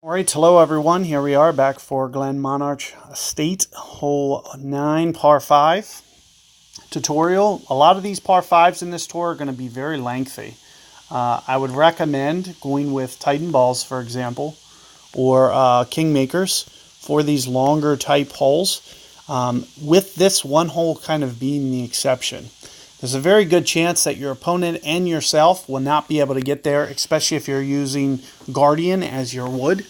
All right, hello everyone. Here we are back for Glenmonarch Estate, hole 9, par 5 tutorial. A lot of these par 5s in this tour are going to be very lengthy. I would recommend going with Titan balls, for example, or Kingmakers for these longer type holes, with this one hole kind of being the exception. There's a very good chance that your opponent and yourself will not be able to get there, especially if you're using Guardian as your wood.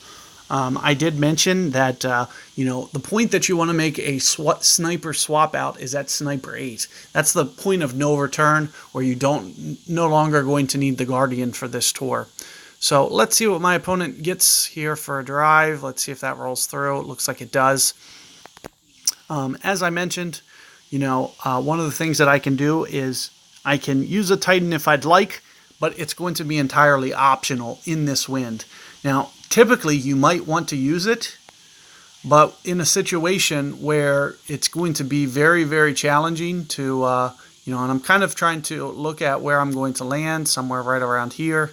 I did mention that, the point that you want to make a sniper swap out is at sniper 8. That's the point of no return, where you no longer going to need the Guardian for this tour. So let's see what my opponent gets here for a drive. Let's see if that rolls through. It looks like it does. As I mentioned, one of the things that I can do is I can use a Titan if I'd like, but it's going to be entirely optional in this wind. Now, typically you might want to use it, but in a situation where it's going to be very, very challenging to, and I'm kind of trying to look at where I'm going to land, somewhere right around here,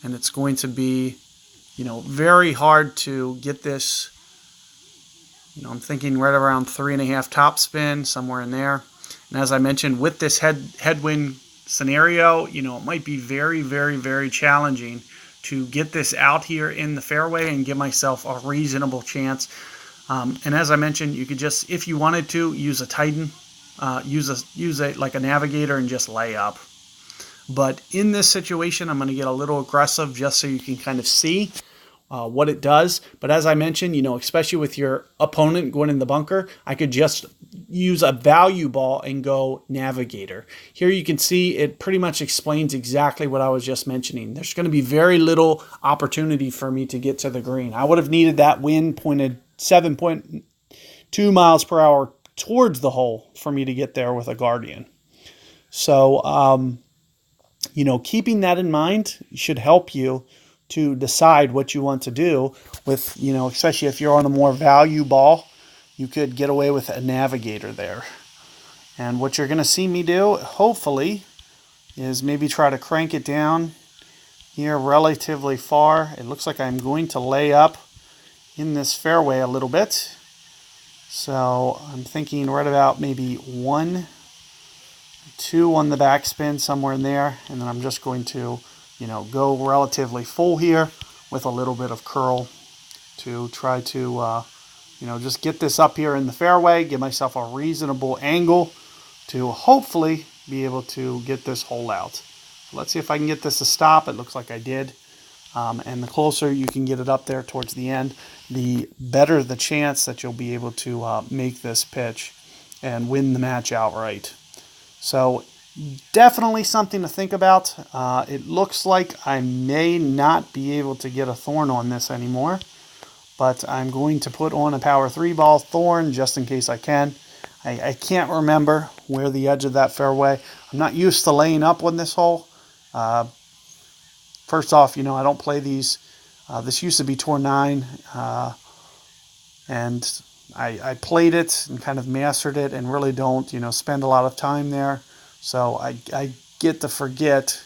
and it's going to be, very hard to get this. I'm thinking right around 3.5 topspin, somewhere in there. And as I mentioned, with this headwind scenario, it might be very, very, very challenging to get this out here in the fairway and give myself a reasonable chance. And as I mentioned, you could just, if you wanted to, use a Titan, use a like a navigator and just lay up. But in this situation, I'm going to get a little aggressive just so you can kind of see what it does. But as I mentioned, especially with your opponent going in the bunker, I could just use a value ball and go navigator. Here you can see it pretty much explains exactly what I was just mentioning. There's going to be very little opportunity for me to get to the green. I would have needed that wind pointed 7.2 miles per hour towards the hole for me to get there with a Guardian. So, keeping that in mind should help you to decide what you want to do with, especially if you're on a more value ball, you could get away with a navigator there. And what you're going to see me do, hopefully, is maybe try to crank it down here relatively far. It looks like I'm going to lay up in this fairway a little bit. So I'm thinking right about maybe 1, 2 on the backspin, somewhere in there. And then I'm just going to go relatively full here with a little bit of curl to try to, just get this up here in the fairway, give myself a reasonable angle to hopefully be able to get this hole out. So let's see if I can get this to stop. It looks like I did. And the closer you can get it up there towards the end, the better the chance that you'll be able to make this pitch and win the match outright. So definitely something to think about. It looks like I may not be able to get a thorn on this anymore, but I'm going to put on a power 3 ball thorn just in case I can. I can't remember where the edge of that fairway. I'm not used to laying up on this hole. First off, I don't play these. This used to be tour 9, and I played it and kind of mastered it and really don't, spend a lot of time there. So I get to forget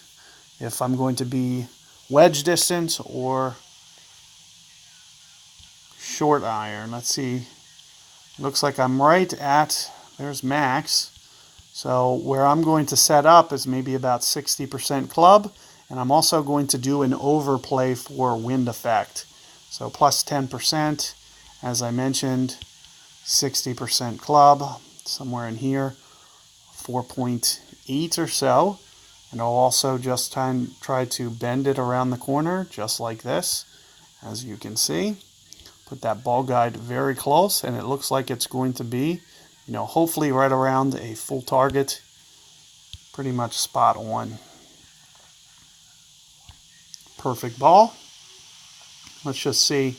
if I'm going to be wedge distance or short iron. Let's see. Looks like I'm right at, there's max. So where I'm going to set up is maybe about 60% club. And I'm also going to do an overplay for wind effect. So plus 10%, as I mentioned, 60% club, somewhere in here. 4.8 or so, and I'll also just try to bend it around the corner just like this, as you can see. Put that ball guide very close, and it looks like it's going to be, hopefully right around a full target, pretty much spot on. Perfect ball. Let's just see,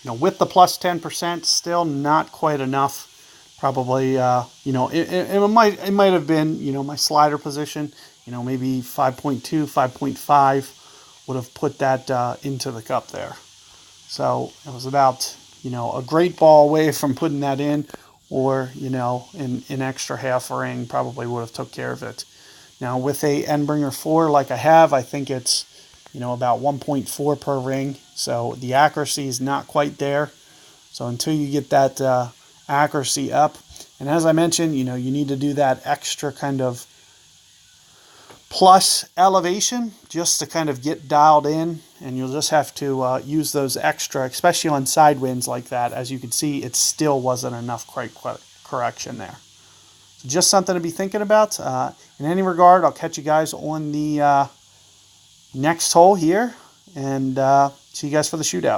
with the plus 10%, still not quite enough. Probably, it might have been, my slider position, maybe 5.2, 5.5 would have put that into the cup there. So it was about, a great ball away from putting that in, or, an extra half ring probably would have took care of it. Now with a Endbringer 4 like I have, I think it's about 1.4 per ring. So the accuracy is not quite there. So until you get that accuracy up, and as I mentioned, you need to do that extra kind of plus elevation just to kind of get dialed in, and you'll just have to use those extra, especially on side winds like that. As you can see, it still wasn't enough correction there. So just something to be thinking about. In any regard, I'll catch you guys on the next hole here, and see you guys for the shootout.